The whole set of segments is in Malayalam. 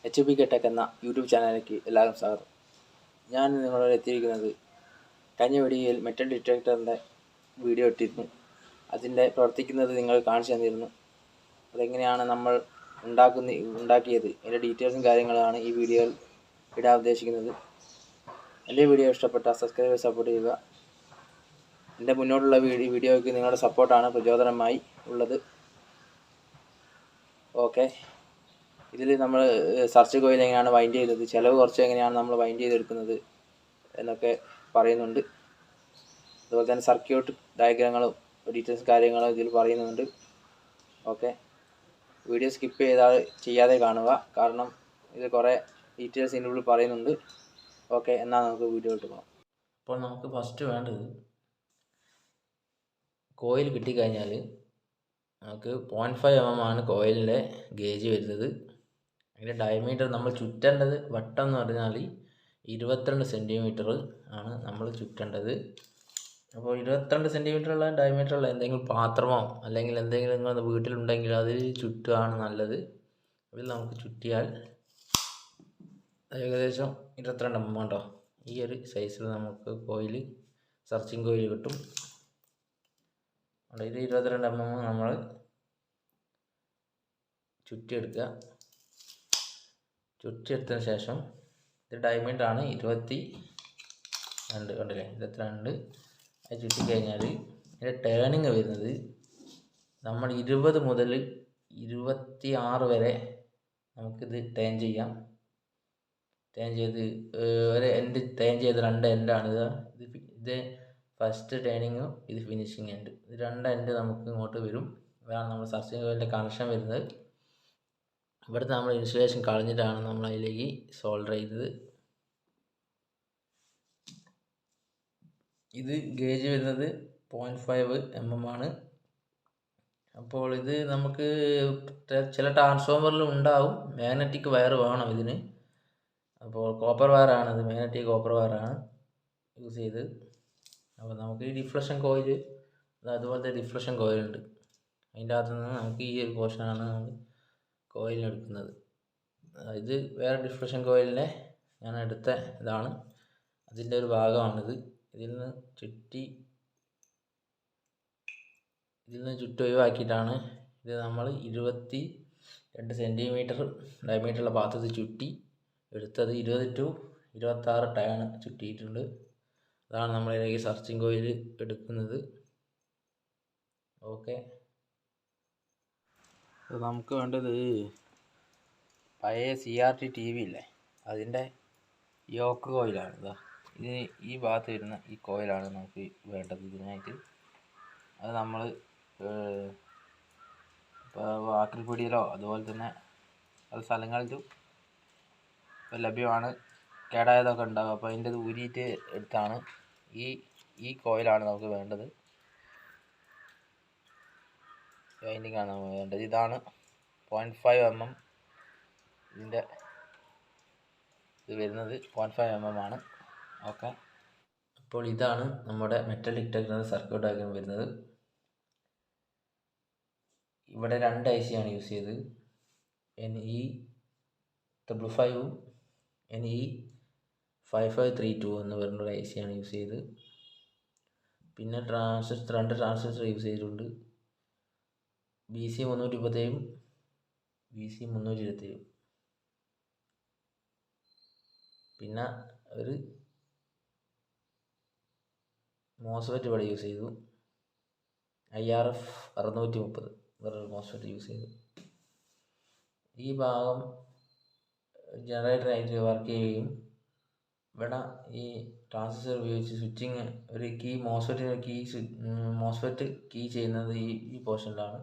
HB ടെക് എന്ന യൂട്യൂബ് ചാനലിലേക്ക് എല്ലാവർക്കും സ്വാഗതം. ഞാൻ നിങ്ങളോട് എത്തിയിരിക്കുന്നത് കഴിഞ്ഞ വീഡിയോയിൽ മെറ്റൽ ഡിറ്റക്ടറിൻ്റെ വീഡിയോ ഇട്ടിരുന്നു. അതിൻ്റെ പ്രവർത്തിക്കുന്നത് നിങ്ങൾ കാണിച്ചു തന്നിരുന്നു. അതെങ്ങനെയാണ് നമ്മൾ ഉണ്ടാക്കിയത് അതിൻ്റെ ഡീറ്റെയിൽസും കാര്യങ്ങളാണ് ഈ വീഡിയോയിൽ ഇടാൻ ഉദ്ദേശിക്കുന്നത്. എൻ്റെ വീഡിയോ ഇഷ്ടപ്പെട്ടാൽ സബ്സ്ക്രൈബ് സപ്പോർട്ട് ചെയ്യുക. എൻ്റെ മുന്നോട്ടുള്ള വീഡിയോയ്ക്ക് നിങ്ങളുടെ സപ്പോർട്ടാണ് പ്രചോദനമായി ഉള്ളത്. ഓക്കെ, ഇതിൽ നമ്മൾ സർച്ച് കോയിൽ എങ്ങനെയാണ് വൈൻഡ് ചെയ്തത്, ചിലവ് കുറച്ച് എങ്ങനെയാണ് നമ്മൾ വൈൻഡ് ചെയ്തെടുക്കുന്നത് എന്നൊക്കെ പറയുന്നുണ്ട്. അതുപോലെ തന്നെ സർക്യൂട്ട് ഡയഗ്രങ്ങളും ഡീറ്റെയിൽസ് കാര്യങ്ങളും ഇതിൽ പറയുന്നുണ്ട്. ഓക്കെ, വീഡിയോ സ്കിപ്പ് ചെയ്യാതെ കാണുക, കാരണം ഇത് കുറേ ഡീറ്റെയിൽസ് ഇതിൻ്റെ ഉള്ളിൽ പറയുന്നുണ്ട്. ഓക്കെ, എന്നാൽ നമുക്ക് വീഡിയോ ഇട്ട് പോകാം. അപ്പോൾ നമുക്ക് ഫസ്റ്റ് വേണ്ടത് കോയിൽ കിട്ടിക്കഴിഞ്ഞാൽ നമുക്ക് 0.5 mm ആണ് കോയിലിൻ്റെ ഗേജ് വരുന്നത്. അതിൻ്റെ ഡയമീറ്റർ നമ്മൾ ചുറ്റേണ്ടത് വട്ടം എന്ന് പറഞ്ഞാൽ 22 സെൻറ്റിമീറ്റർ ആണ് നമ്മൾ ചുറ്റേണ്ടത്. അപ്പോൾ 22 സെൻറ്റിമീറ്ററുള്ള ഡയമീറ്ററുള്ള എന്തെങ്കിലും പാത്രമോ അല്ലെങ്കിൽ എന്തെങ്കിലും നിങ്ങളുടെ വീട്ടിലുണ്ടെങ്കിൽ അതിൽ ചുറ്റുകയാണ് നല്ലത്. അതിൽ നമുക്ക് ചുറ്റിയാൽ ഏകദേശം 22 mm ഉണ്ടോ, ഈ ഒരു സൈസിൽ നമുക്ക് കോയിൽ സർച്ചിങ് കോയിൽ കിട്ടും. ഇത് 22 mm നമ്മൾ ചുറ്റിയെടുക്കുക. ചുറ്റിയെടുത്തതിന് ശേഷം ഇത് ഡയമീറ്റർ ആണ് 22, കണ്ടില്ലേ, 22. അത് ചുറ്റിക്കഴിഞ്ഞാൽ ഇതിൻ്റെ ടേണിങ് വരുന്നത് നമ്മൾ 20 മുതൽ 26 വരെ നമുക്കിത് ടേൺ ചെയ്യാം. ടേൺ ചെയ്ത് ഒരു എൻഡ് ടേൺ ചെയ്ത് 2 എൻഡാണ് ഇത് ഫസ്റ്റ് ടേണിങ്ങും ഇത് ഫിനിഷിങ് എൻഡ്. ഇത് 2 എൻഡ് നമുക്ക് ഇങ്ങോട്ട് വരും. അതാണ് നമ്മൾ സർച്ചിങ് കോയിലിൻ്റെ കണക്ഷൻ വരുന്നത്. ഇവിടുത്തെ നമ്മൾ ഇൻസുലേഷൻ കളഞ്ഞിട്ടാണ് നമ്മൾ അതിലേക്ക് സോൾഡർ ചെയ്തത്. ഇത് ഗേജ് വരുന്നത് 0.5 mm ആണ്. അപ്പോൾ ഇത് നമുക്ക് ചില ട്രാൻസ്ഫോമറിൽ ഉണ്ടാവും. മാഗ്നറ്റിക് വയർ വേണം ഇതിന്. അപ്പോൾ കോപ്പർ വയറാണ്, ഇത് മാഗ്നറ്റിക് കോപ്പർ വയറാണ് യൂസ് ചെയ്ത്. അപ്പോൾ നമുക്ക് ഈ ഡിഫ്ലക്ഷൻ കോയിൽ, അതുപോലത്തെ ഡിഫ്ലക്ഷൻ കോയിലുണ്ട്, അതിൻ്റെ അകത്ത് നിന്ന് നമുക്ക് ഈ ഒരു പോർഷനാണ് നമ്മൾ കോയിലിനെടുക്കുന്നത്. ഇത് വേറെ ഡിഫ്ലക്ഷൻ കോയിലിനെ ഞാൻ എടുത്ത ഇതാണ്, അതിൻ്റെ ഒരു ഭാഗമാണിത്. ഇതിൽ നിന്ന് ചുറ്റി ഒഴിവാക്കിയിട്ടാണ് ഇത് നമ്മൾ 22 സെൻറ്റിമീറ്റർ ഡയമീറ്ററുള്ള പാത്രത്തിൽ ചുറ്റി എടുത്തത്. 20 to 26 ടേൺ ചുറ്റിയിട്ടുണ്ട്. അതാണ് നമ്മളിലേക്ക് സർച്ചിങ് കോയിൽ എടുക്കുന്നത്. ഓക്കെ, നമുക്ക് വേണ്ടത് പഴയ CRT TV ഇല്ലേ, അതിൻ്റെ യോക്ക് കോയിലാണ്. ഇതിന് ഈ ഭാഗത്ത് വരുന്ന ഈ കോയിലാണ് നമുക്ക് വേണ്ടത് ഇതിനായിട്ട്. അത് നമ്മൾ ഇപ്പോൾ വാക്കിൽപ്പീടിയിലോ അതുപോലെ തന്നെ പല സ്ഥലങ്ങളിലും ലഭ്യമാണ്. കേടായതൊക്കെ ഉണ്ടാകും. അപ്പോൾ അതിൻ്റെ ഊരിയിട്ട് എടുത്താണ് ഈ കോയിലാണ് നമുക്ക് വേണ്ടത്. വൈൻഡിങ് ആണ് നമുക്ക് വേണ്ടത്. ഇതാണ് 0.5 mm ഇതിൻ്റെ ഇത് വരുന്നത്. 0.5 mm ആണ്. ഓക്കെ, അപ്പോൾ ഇതാണ് നമ്മുടെ മെറ്റൽ ഡിറ്റക്ടറിൻ്റെ സർക്യൂട്ട് ഡയഗ്രം വരുന്നത്. ഇവിടെ 2 IC ആണ് യൂസ് ചെയ്തത്. NE555 NE5532 എന്ന് പറഞ്ഞൊരു IC ആണ് യൂസ് ചെയ്തത്. പിന്നെ 2 ട്രാൻസിസ്റ്റർ യൂസ് ചെയ്തിട്ടുണ്ട്, BC327 BC327. പിന്നെ ഒരു മോസ്ഫെറ്റ് ഇവിടെ യൂസ് ചെയ്തു, IRF 630 വേറൊരു മോസ്ഫെറ്റ് യൂസ് ചെയ്തു. ഈ ഭാഗം ജനറേറ്ററായിട്ട് വർക്ക് ചെയ്യുകയും ഇവിടെ ഈ ട്രാൻസിസ്റ്റർ ഉപയോഗിച്ച് സ്വിച്ചിങ് ഒരു കീ മോസ്ഫെറ്റ് കീ ചെയ്യുന്നത് ഈ പോർഷനിലാണ്.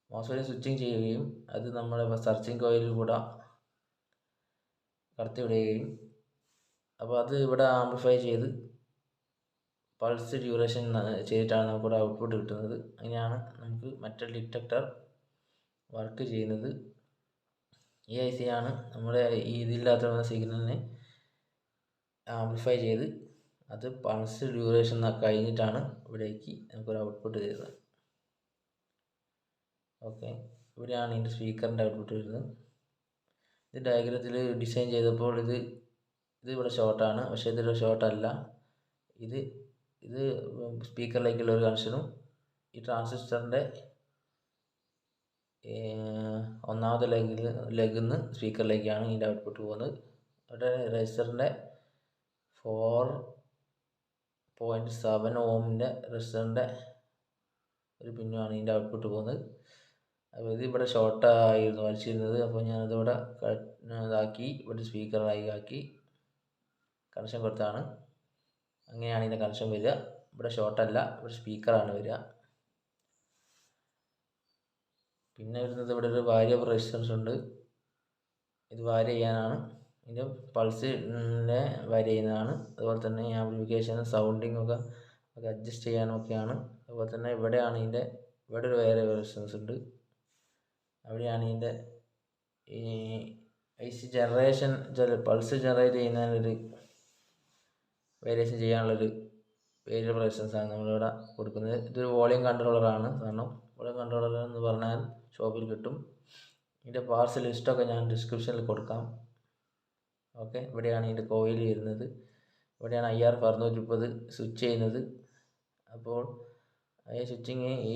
മോസ്ഫെറ്റ് സ്വിച്ചിങ് ചെയ്യുകയും അത് നമ്മുടെ സർച്ചിങ് കോയിലിൽ കൂടെ കടത്തിവിടുകയും, അപ്പോൾ അത് ഇവിടെ ആംപ്ലിഫൈ ചെയ്ത് പൾസ് ഡ്യൂറേഷൻ ചെയ്തിട്ടാണ് നമുക്കിവിടെ ഔട്ട്പുട്ട് കിട്ടുന്നത്. അങ്ങനെയാണ് നമുക്ക് മെറ്റൽ ഡിറ്റക്ടർ വർക്ക് ചെയ്യുന്നത്. ഈ IC ആണ് നമ്മുടെ ഈ ഇതില്ലാത്ത സിഗ്നലിനെ ആംപ്ലിഫൈ ചെയ്ത് അത് പൾസ് ഡ്യൂറേഷൻ കഴിഞ്ഞിട്ടാണ് ഇവിടേക്ക് നമുക്കൊരു ഔട്ട്പുട്ട് തരുന്നത്. ഓക്കെ, ഇവിടെയാണ് ഇതിൻ്റെ സ്പീക്കറിൻ്റെ ഔട്ട്പുട്ട് വരുന്നത്. ഇത് ഡയഗ്രത്തിൽ ഡിസൈൻ ചെയ്തപ്പോൾ ഇത് ഇവിടെ ഷോർട്ടാണ്, പക്ഷേ ഇതൊരു ഷോർട്ടല്ല. ഇത് ഇത് സ്പീക്കറിലേക്കുള്ള ഒരു കണക്ഷനും ഈ ട്രാൻസിസ്റ്ററിൻ്റെ ഒന്നാമത്തെ ലെഗിൽ നിന്ന് സ്പീക്കറിലേക്കാണ് ഇതിൻ്റെ ഔട്ട്പുട്ട് പോകുന്നത്. അവിടെ റെസിസ്റ്ററിൻ്റെ 4.7 ഓമിൻ്റെ റെസിസ്റ്ററിൻ്റെ ഒരു പിന്നുമാണ് ഇതിൻ്റെ ഔട്ട്പുട്ട് പോകുന്നത്. അപ്പോൾ ഇത് ഇവിടെ ഷോർട്ടായിരുന്നു വലിച്ചിരുന്നത്. അപ്പോൾ ഞാനതിവിടെ ഇതാക്കി ഇവിടെ സ്പീക്കറായി ആക്കി കണക്ഷൻ കൊടുത്താണ്. അങ്ങനെയാണ് ഇതിൻ്റെ കണക്ഷൻ വരിക. ഇവിടെ ഷോർട്ടല്ല, ഇവിടെ സ്പീക്കറാണ് വരിക. പിന്നെ വരുന്നത് ഇവിടെ ഒരു വാരിയബിൾ റെസിസ്റ്റൻസ് ഉണ്ട്. ഇത് വാരി ചെയ്യാനാണ്, ഇതിൻ്റെ പൾസിനെ വാരി ചെയ്യുന്നതാണ്. അതുപോലെ തന്നെ ആംപ്ലിഫിക്കേഷനും സൗണ്ടിങ് ഒക്കെ അഡ്ജസ്റ്റ് ചെയ്യാനൊക്കെയാണ്. അതുപോലെ തന്നെ ഇവിടെയാണ് ഇതിൻ്റെ ഇവിടെ ഒരു വേരിയബിൾ റെസിസ്റ്റൻസ് ഉണ്ട്. അവിടെയാണ് ഇതിൻ്റെ ഈ AC ജനറേഷൻ പൾസ് ജനറേറ്റ് ചെയ്യുന്നതിനൊരു വേരിയേഷൻ ചെയ്യാനുള്ളൊരു വേരിയബിൾ റെസിസ്റ്റൻസാണ് നമ്മളിവിടെ കൊടുക്കുന്നത്. ഇതൊരു വോളിയം കൺട്രോളറാണ്. കാരണം വോളിയം കൺട്രോളർ എന്ന് പറഞ്ഞാൽ ഷോപ്പിൽ കിട്ടും. ഇതിൻ്റെ പാർട്സ് ലിസ്റ്റൊക്കെ ഞാൻ ഡിസ്ക്രിപ്ഷനിൽ കൊടുക്കാം. ഓക്കെ, ഇവിടെയാണ് ഇതിൻ്റെ കോയിൽ വരുന്നത്. ഇവിടെയാണ് IR 430 സ്വിച്ച് ചെയ്യുന്നത്. അപ്പോൾ ഈ സ്വിച്ചിങ് ഈ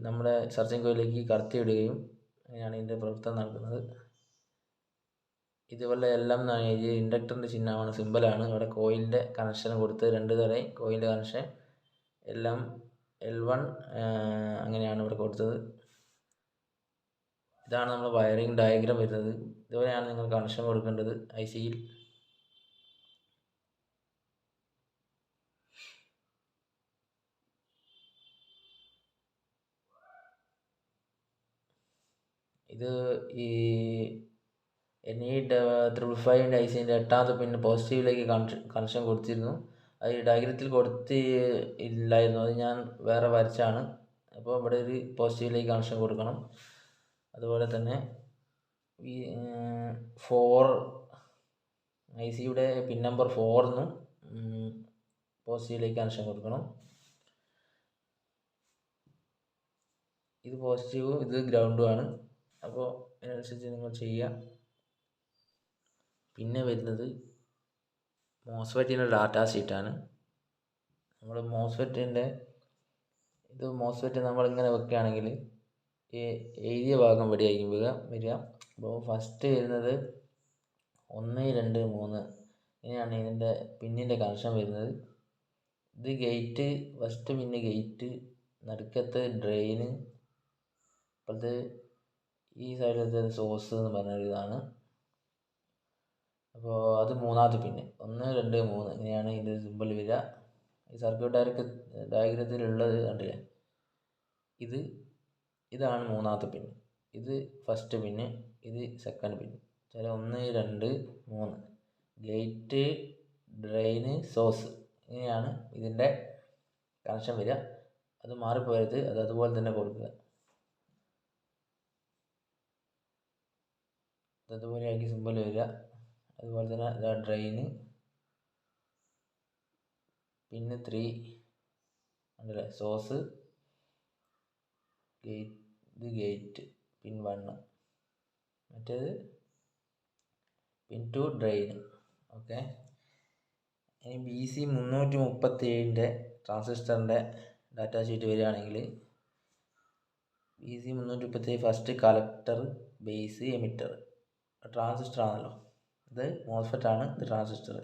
നമ്മുടെ സർച്ചിങ് കോയിലേക്ക് കടത്തി വിടുകയും അങ്ങനെയാണ് ഇതിൻ്റെ പ്രവർത്തനം നടക്കുന്നത്. ഇതുപോലെ എല്ലാം ഇത് ഇൻഡക്ടറിൻ്റെ ചിഹ്നമാണ്, സിമ്പലാണ്. ഇവിടെ കോയിലിൻ്റെ കണക്ഷൻ കൊടുത്ത് 2 തരം കോയിലിൻ്റെ കണക്ഷൻ എല്ലാം L1 അങ്ങനെയാണ് ഇവിടെ കൊടുത്തത്. ഇതാണ് നമ്മൾ വയറിംഗ് ഡയഗ്രാം വരുന്നത്. ഇതുപോലെയാണ് നിങ്ങൾ കണക്ഷൻ കൊടുക്കേണ്ടത് ICയിൽ. ഇത് ഈ NE555 ICൻ്റെ 8ാമത്തെ പിന്ന് പോസിറ്റീവിലേക്ക് കണക്ഷൻ കൊടുത്തിരുന്നു. അത് ഈ ഡയഗ്രത്തിൽ ഇല്ലായിരുന്നു, അത് ഞാൻ വേറെ വരച്ചാണ്. അപ്പോൾ ഇവിടെ ഒരു പോസിറ്റീവിലേക്ക് കണക്ഷൻ കൊടുക്കണം. അതുപോലെ തന്നെ ഈ 4 ICയുടെ പിൻ നമ്പർ 4 പോസിറ്റീവിലേക്ക് കണക്ഷൻ കൊടുക്കണം. ഇത് പോസിറ്റീവും ഇത് ഗ്രൗണ്ടുമാണ്. അപ്പോൾ അതിനനുസരിച്ച് നിങ്ങൾ ചെയ്യുക. പിന്നെ വരുന്നത് മോസ്ഫെറ്റിൻ്റെ ഡാറ്റ ഷീറ്റാണ്. നമ്മൾ മോസ്ഫെറ്റ് നമ്മളിങ്ങനെ വെക്കുകയാണെങ്കിൽ ഈ എഴുതിയ ഭാഗം ഇവിടെയായിരിക്കും വരിക. അപ്പോൾ ഫസ്റ്റ് വരുന്നത് 1, 2, 3 ഇങ്ങനെയാണ് ഇതിൻ്റെ പിന്നിൻ്റെ കണക്ഷൻ വരുന്നത്. ഇത് ഗേറ്റ്, ഫസ്റ്റ് പിന്ന് ഗേറ്റ്, നടുക്കത്തെ ഡ്രെയിന്, അപ്പോഴത്തെ ഈ സൈഡിലത്തെ സോഴ്സ് എന്ന് പറഞ്ഞൊരു ഇതാണ്. അപ്പോൾ അത് 3ാമത്തെ പിന്ന്. 1, 2, 3 ഇങ്ങനെയാണ് ഇതിൻ്റെ സിമ്പിൾ വരിക. ഈ സർക്യൂട്ട് ഡയഗ്രത്തിലുള്ളത് കണ്ടില്ലേ, ഇതാണ് 3ാമത്തെ പിന്ന്, ഇത് ഫസ്റ്റ് പിന്ന്, ഇത് സെക്കൻഡ് പിന്ന്. 1, 2, 3 ഗേറ്റ്, ഡ്രെയിന്, സോഴ്സ് ഇങ്ങനെയാണ് ഇതിൻ്റെ കണക്ഷൻ വരിക. അത് മാറിപ്പോയത്, അത് അതുപോലെ തന്നെ കൊടുക്കുക. അതുപോലെയാക്കി സിമ്പിൾ വരിക. അതുപോലെ തന്നെ ഡ്രെയിന്, പിന്നെ 3 ഉണ്ടല്ലേ, സോഴ്സ്, ഇത് ഗേറ്റ് പിൻ 1, മറ്റേത് പിൻ 2 ഡ്രെയിന്. ഓക്കെ, ഇനി BC 337ൻ്റെ ട്രാൻസിസ്റ്ററിൻ്റെ ഡാറ്റ ഷീറ്റ് വരികയാണെങ്കിൽ BC 337 first collector, base, emitter. Transistor ആണല്ലോ, ഇത് മോസ്ഫെറ്റ് ആണ്, ഇത് ട്രാൻസിസ്റ്റർ,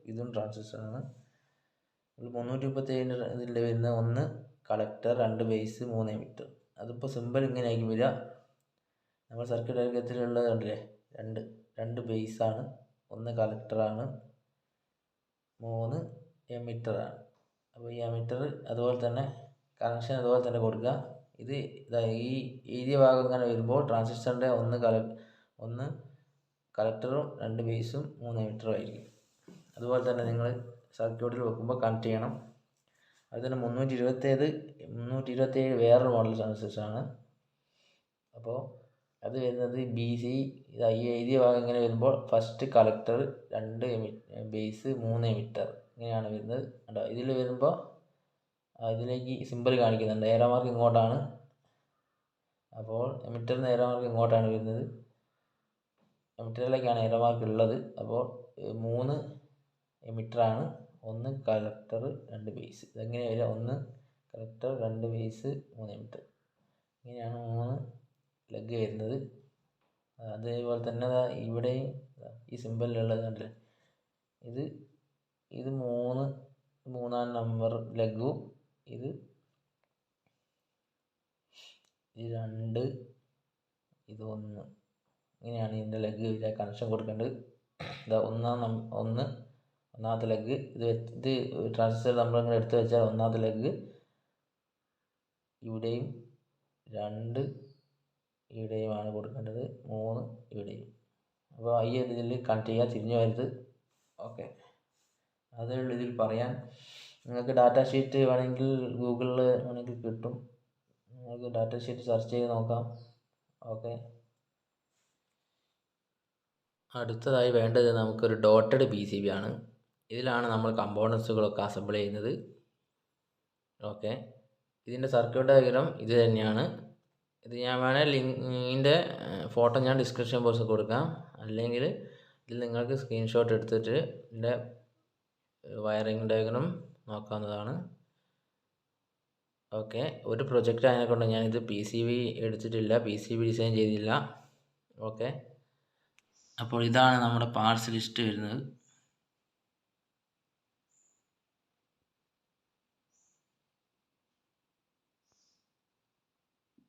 ഇതും ട്രാൻസിസ്റ്ററാണ്. 337 ഇതിൽ വരുന്ന 1 കളക്ടർ, 2 ബേസ്, 3 എമിറ്റർ. അതിപ്പോൾ സിമ്പിൾ ഇങ്ങനെ ആയിരിക്കും വരിക. നമ്മൾ സർക്യൂട്ട് ഡയഗ്രത്തിലുള്ളത് കണ്ടില്ലേ, 2 ബേസാണ്, 1 കളക്ടറാണ്, 3 എമിറ്ററാണ്. അപ്പോൾ ഈ എമിറ്റർ അതുപോലെ തന്നെ കണക്ഷൻ അതുപോലെ തന്നെ കൊടുക്കുക. ഇത് ഈ ഏരിയ ഭാഗം ഇങ്ങനെ വരുമ്പോൾ ട്രാൻസിസ്റ്ററിൻ്റെ 1 കളക്ടറും 2 ബേസും 3 എമിറ്ററും ആയിരിക്കും. അതുപോലെ തന്നെ നിങ്ങൾ സർക്യൂട്ടിൽ വെക്കുമ്പോൾ കണക്ട് ചെയ്യണം. അതുതന്നെ 327 വേറൊരു മോഡൽ ട്രാൻസിസ്റ്ററാണ്. അപ്പോൾ അത് വരുന്നത് BC, ഈ എഴുതിയ ഭാഗം ഇങ്ങനെ വരുമ്പോൾ ഫസ്റ്റ് കളക്ടർ, 2 ബേസ്, 3 എമിറ്റർ ഇങ്ങനെയാണ് വരുന്നത്. കേട്ടോ, ഇതിൽ വരുമ്പോൾ ഇതിലേക്ക് സിമ്പിൾ കാണിക്കുന്നുണ്ട്, ഏരോ മാർക്ക് ഇങ്ങോട്ടാണ്. അപ്പോൾ എമിറ്ററിന് ഏരോ മാർക്ക് ഇങ്ങോട്ടാണ് വരുന്നത്. എമിറ്ററിലേക്കാണ് ഏരോ മാർക്ക് ഉള്ളത്. അപ്പോൾ 3 എമിറ്ററാണ്, 1 കളക്ടർ 2 ബേസ്. ഇതെങ്ങനെ വരിക? 1 കളക്ടർ 2 ബേസ് 3 എമിറ്റർ, ഇങ്ങനെയാണ് 3 ലെഗ് വരുന്നത്. അതേപോലെ തന്നെ ഇവിടെയും ഈ സിമ്പിളിലുള്ളത് കണ്ടില്ലേ, ഇത് 3 നമ്പർ ലെഗും ഇത് 2 ഇത് 1, ഇങ്ങനെയാണ് ഇതിൻ്റെ ലെഗ് കണക്ഷൻ കൊടുക്കേണ്ടത്. ഇതാ ഒന്നാമത്തെ ലെഗ് ഇത് ട്രാൻസിസ്റ്റർ നമ്മളിങ്ങനെ എടുത്ത് വെച്ചാൽ ഒന്നാമത്തെ ലെഗ് ഇവിടെയും 2 ഇവിടെയുമാണ് കൊടുക്കേണ്ടത്, 3 ഇവിടെയും. അപ്പോൾ ഈ ഇതിൽ കണക്ട് ചെയ്യുക, തിരിഞ്ഞു വരരുത്. ഓക്കെ, അതേ ഉള്ളൂ ഇതിൽ പറയാൻ. നിങ്ങൾക്ക് ഡാറ്റ ഷീറ്റ് വേണമെങ്കിൽ ഗൂഗിളിൽ വേണമെങ്കിൽ കിട്ടും, നിങ്ങൾക്ക് ഡാറ്റ ഷീറ്റ് സെർച്ച് ചെയ്ത് നോക്കാം. ഓക്കെ, അടുത്തതായി വേണ്ടത് നമുക്കൊരു ഡോട്ടഡ് PCB ആണ്. ഇതിലാണ് നമ്മൾ കമ്പോണൻസുകളൊക്കെ അസംബിൾ ചെയ്യുന്നത്. ഓക്കെ, ഇതിൻ്റെ സർക്യൂട്ട് ഡയഗ്രാം ഇത് തന്നെയാണ്. ഇത് ഞാൻ വേണേൽ ലിങ്കിൻ്റെ ഫോട്ടോ ഞാൻ ഡിസ്ക്രിപ്ഷൻ ബോക്സിൽ കൊടുക്കാം, അല്ലെങ്കിൽ ഇതിൽ നിങ്ങൾക്ക് സ്ക്രീൻഷോട്ട് എടുത്തിട്ട് ഇതിൻ്റെ വയറിംഗ് ഡയഗ്രാം നോക്കാവുന്നതാണ്. ഓക്കെ, ഒരു പ്രൊജക്റ്റ് അതിനെക്കൊണ്ട് ഞാനിത് PCB എടുത്തിട്ടില്ല, PCB ഡിസൈൻ ചെയ്തില്ല. ഓക്കെ, അപ്പോൾ ഇതാണ് നമ്മുടെ പാർട്സ് ലിസ്റ്റ് വരുന്നത്.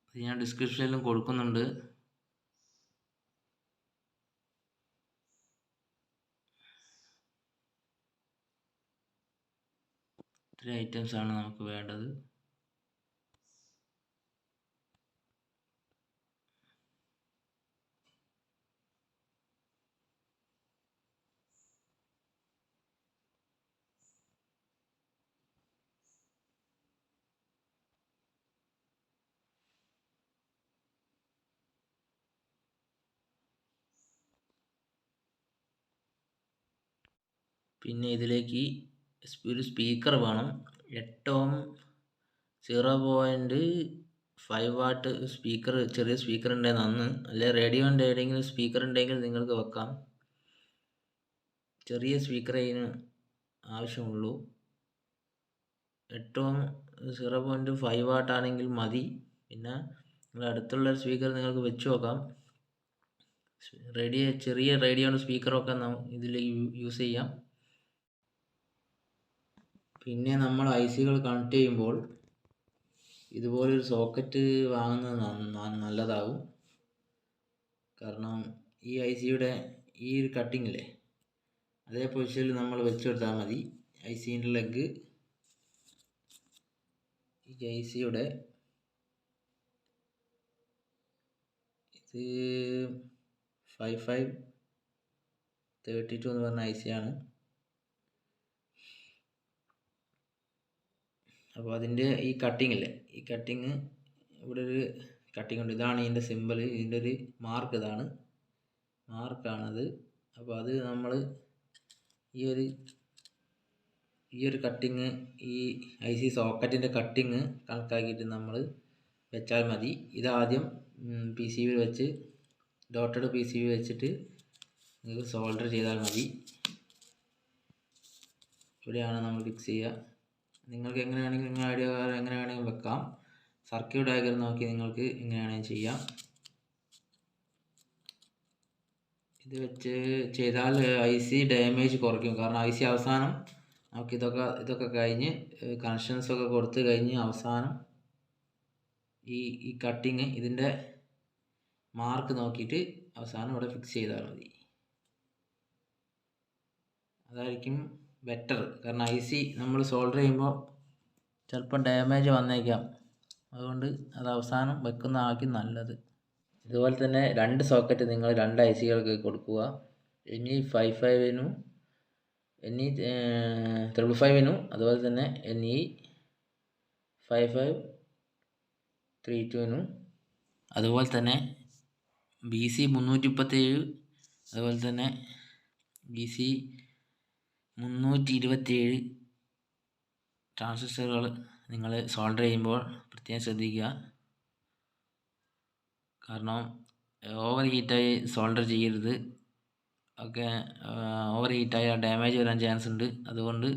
ഇത് ഞാൻ ഡിസ്ക്രിപ്ഷനിലും കൊടുക്കുന്നുണ്ട്. ഇത്രയും ഐറ്റംസ് ആണ് നമുക്ക് വേണ്ടത്. പിന്നെ ഇതിലേക്ക് ഒരു സ്പീക്കർ വേണം. 8 ഓം 0.5 വാട്ട് സ്പീക്കർ, ചെറിയ സ്പീക്കർ ഉണ്ടെങ്കിൽ നന്ന്, അല്ലെ റേഡിയോൻ്റെ ഏതെങ്കിലും സ്പീക്കർ ഉണ്ടെങ്കിൽ നിങ്ങൾക്ക് വെക്കാം. ചെറിയ സ്പീക്കർ അതിന് ആവശ്യമുള്ളൂ. 8 ഓം 0.5 വാട്ട് ആണെങ്കിൽ മതി. പിന്നെ നിങ്ങൾ അടുത്തുള്ള സ്പീക്കർ നിങ്ങൾക്ക് വെച്ച് നോക്കാം. ചെറിയ റേഡിയോയുടെ സ്പീക്കറൊക്കെ ഇതിൽ യൂസ് ചെയ്യാം. പിന്നെ നമ്മൾ ICകൾ കണക്ട് ചെയ്യുമ്പോൾ ഇതുപോലൊരു സോക്കറ്റ് വാങ്ങുന്നത് നല്ലതാവും. കാരണം ഈ ICയുടെ ഈ ഒരു കട്ടിങ്ങില്ലേ, അതേ പൊസിഷനിൽ നമ്മൾ വെച്ചെടുത്താൽ മതി. ICൻ്റെ ലെഗ് ഈ ICയുടെ ഇത് 5532 എന്ന് പറഞ്ഞ IC ആണ്. അപ്പോൾ അതിൻ്റെ ഈ കട്ടിങ്ങില്ലേ, ഈ കട്ടിങ് ഇവിടെ ഒരു കട്ടിങ് ഉണ്ട്. ഇതാണ് ഇതിൻ്റെ സിമ്പിൾ, ഇതിൻ്റെ ഒരു മാർക്ക്, ഇതാണ് മാർക്കാണത്. അപ്പോൾ അത് നമ്മൾ ഈ ഒരു കട്ടിങ്, ഈ IC സോക്കറ്റിൻ്റെ കട്ടിങ് കണക്കാക്കിയിട്ട് നമ്മൾ വെച്ചാൽ മതി. ഇതാദ്യം PCB വെച്ച് ഡോട്ടഡ് PCB വെച്ചിട്ട് നിങ്ങൾക്ക് സോൾഡർ ചെയ്താൽ മതി. ഇവിടെയാണ് നമ്മൾ ഫിക്സ് ചെയ്യുക. നിങ്ങൾക്ക് എങ്ങനെയാണെങ്കിൽ നിങ്ങൾ ഐഡിയ എങ്ങനെ വേണമെങ്കിലും വെക്കാം. സർക്യൂട്ട് ഡയഗ്രം നോക്കി നിങ്ങൾക്ക് എങ്ങനെയാണെങ്കിൽ ചെയ്യാം. ഇത് വെച്ച് ചെയ്താൽ IC ഡാമേജ് കുറയ്ക്കും. കാരണം IC അവസാനം നമുക്ക് ഇതൊക്കെ കഴിഞ്ഞ് കണക്ഷൻസൊക്കെ കൊടുത്ത് കഴിഞ്ഞ് അവസാനം ഈ കട്ടിങ് ഇതിൻ്റെ മാർക്ക് നോക്കിയിട്ട് അവസാനം ഇവിടെ ഫിക്സ് ചെയ്താൽ മതി. അതായിരിക്കും ബെറ്റർ. കാരണം IC നമ്മൾ സോൾഡർ ചെയ്യുമ്പോൾ ചിലപ്പോൾ ഡാമേജ് വന്നേക്കാം. അതുകൊണ്ട് അത് അവസാനം വെക്കുന്നതായിരിക്കും നല്ലത്. ഇതുപോലെ തന്നെ 2 സോക്കറ്റ് നിങ്ങൾ 2 ICകൾക്ക് കൊടുക്കുക. NE 55നും NE 555നും അതുപോലെ തന്നെ NE 5532നും അതുപോലെ തന്നെ BC 337 അതുപോലെ തന്നെ BC 327 ട്രാൻസിസ്റ്ററുകൾ നിങ്ങൾ സോൾഡർ ചെയ്യുമ്പോൾ പ്രത്യേകം ശ്രദ്ധിക്കുക. കാരണം ഓവർ ഹീറ്റായി സോൾഡർ ചെയ്യരുത്. ഒക്കെ ഓവർ ഹീറ്റായ ഡാമേജ് വരാൻ ചാൻസ് ഉണ്ട്. അതുകൊണ്ട്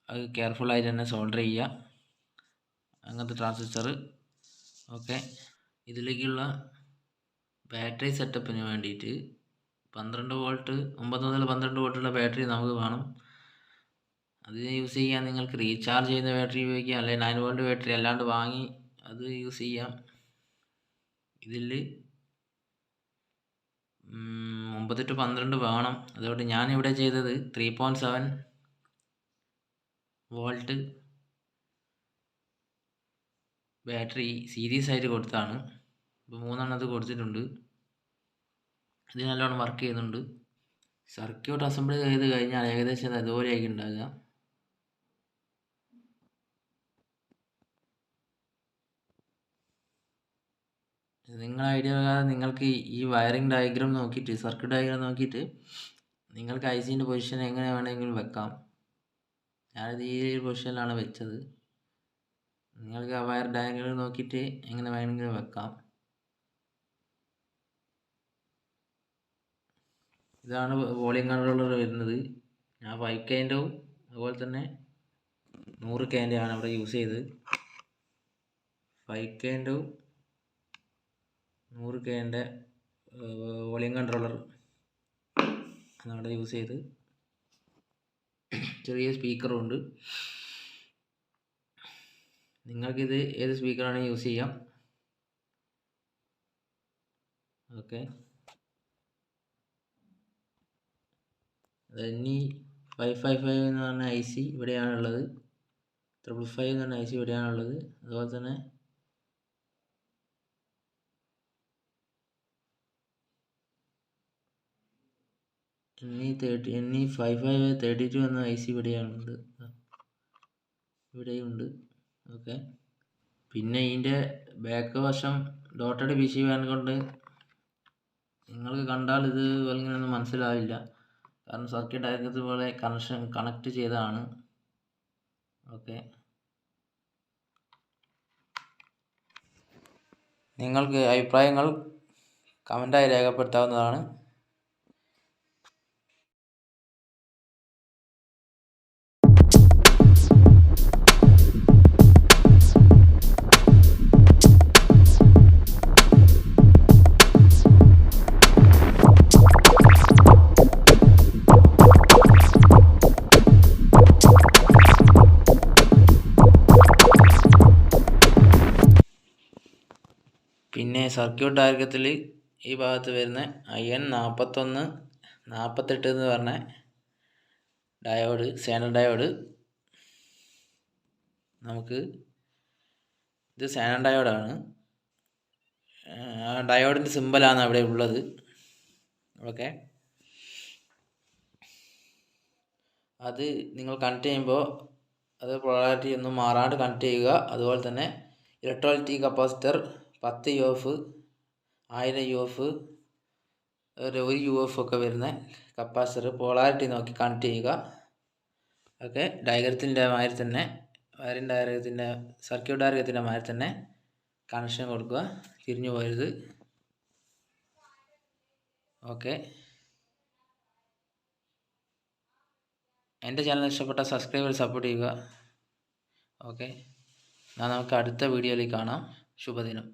അത് കെയർഫുള്ളായിട്ട് തന്നെ സോൾഡർ ചെയ്യുക അങ്ങനത്തെ ട്രാൻസിസ്റ്റർ. ഓക്കെ, ഇതിലേക്കുള്ള ബാറ്ററി സെറ്റപ്പിന് വേണ്ടിയിട്ട് 12 വോൾട്ട് 9 മുതൽ 12 വോൾട്ടുള്ള ബാറ്ററി നമുക്ക് വേണം. അത് യൂസ് ചെയ്യാൻ നിങ്ങൾക്ക് റീചാർജ് ചെയ്യുന്ന ബാറ്ററി ഉപയോഗിക്കാം, അല്ലെങ്കിൽ 9 വോൾട്ട് ബാറ്ററി അല്ലാണ്ട് വാങ്ങി അത് യൂസ് ചെയ്യാം. ഇതിൽ 9 to 12 വേണം. അതുകൊണ്ട് ഞാനിവിടെ ചെയ്തത് 3.7 വോൾട്ട് ബാറ്ററി സീരീസ് ആയിട്ട് കൊടുത്താണ്. ഇപ്പോൾ 3 അത് കൊടുത്തിട്ടുണ്ട്. ഇത് നല്ലോണം വർക്ക് ചെയ്യുന്നുണ്ട്. സർക്യൂട്ട് അസംബിൾ ചെയ്ത് കഴിഞ്ഞാൽ ഏകദേശം അതുപോലെയായിരിക്കും ഉണ്ടാകുക. നിങ്ങളുടെ ഐഡിയ പ്രകാരം നിങ്ങൾക്ക് ഈ വയറിംഗ് ഡയഗ്രാം നോക്കിയിട്ട്, സർക്യൂട്ട് ഡയഗ്രാം നോക്കിയിട്ട് നിങ്ങൾക്ക് ഐസിൻ്റെ പൊസിഷൻ എങ്ങനെ വേണമെങ്കിലും വെക്കാം. ഞാനിത് ഈ ഒരു പൊസിഷനിലാണ് വെച്ചത്. നിങ്ങൾക്ക് ആ വയർ ഡയഗ്രാം നോക്കിയിട്ട് എങ്ങനെ വേണമെങ്കിലും വെക്കാം. ഇതാണ് വോളിയം കൺട്രോളർ വരുന്നത്. ഞാൻ 5Kൻ്റെവും അതുപോലെ തന്നെ 100Kൻ്റെ ആണ് ഇവിടെ യൂസ് ചെയ്തത്. 5Kൻ്റെവും 100Kൻ്റെ വോളിയം കൺട്രോളർ ആണ് അവിടെ യൂസ് ചെയ്ത്. ചെറിയ സ്പീക്കറും ഉണ്ട്. നിങ്ങൾക്കിത് ഏത് സ്പീക്കറാണ് യൂസ് ചെയ്യാം. ഓക്കെ, ഇനി 555 എന്ന് പറഞ്ഞ IC ഇവിടെയാണുള്ളത്. 555 എന്ന് പറഞ്ഞ IC ഇവിടെയാണുള്ളത്. അതുപോലെ തന്നെ NE5532 എന്ന IC ഇവിടെയാണുണ്ട്, ഇവിടെയുണ്ട്. ഓക്കെ, പിന്നെ ഇതിൻ്റെ ബാക്ക് വശം ഡോട്ടഡ് PCB കൊണ്ട് നിങ്ങൾക്ക് കണ്ടാൽ ഇത് ഇങ്ങനെയൊന്നും മനസ്സിലാവില്ല. കാരണം സർക്യൂട്ട് ഡയഗ്രത്തിൽ പോലെ കണക്ട് ചെയ്തതാണ്. ഓക്കെ, നിങ്ങൾക്ക് അഭിപ്രായങ്ങൾ കമൻ്റായി രേഖപ്പെടുത്താവുന്നതാണ്. പിന്നെ സർക്യൂട്ട് ഡയഗ്രത്തിൽ ഈ ഭാഗത്ത് വരുന്ന IN4148 എന്ന് പറഞ്ഞ ഡയോഡ്, സാനഡ് ഡയോഡ്, ഇത് സാനഡ് ഡയോഡാണ്. ഡയോഡിൻ്റെ സിമ്പലാണ് അവിടെ ഉള്ളത്. ഓക്കെ, അത് നിങ്ങൾ കണക്ട് ചെയ്യുമ്പോൾ അത് പൊളാരിറ്റി ഒന്നും മാറാണ്ട് കണക്ട് ചെയ്യുക. അതുപോലെ തന്നെ electrolytic capacitor 10 UF, 1000 UF, 1 UF ഒക്കെ വരുന്ന കപ്പാസിറ്റർ പോളാരിറ്റി നോക്കി കണക്ട് ചെയ്യുക. ഓക്കെ, ഡയഗ്രത്തിൻ്റെ മാതിരി തന്നെ, വയറിംഗ് ഡയഗ്രത്തിൻ്റെ, സർക്യൂട്ട് ഡയഗ്രത്തിൻ്റെ മാതിരി തന്നെ കണക്ഷൻ കൊടുക്കുക, തിരിഞ്ഞു പോകരുത്. ഓക്കെ, എൻ്റെ ചാനൽ ഇഷ്ടപ്പെട്ട സബ്സ്ക്രൈബ് സപ്പോർട്ട് ചെയ്യുക. ഓക്കെ, നമുക്ക് അടുത്ത വീഡിയോയിൽ കാണാം. ശുഭദിനം.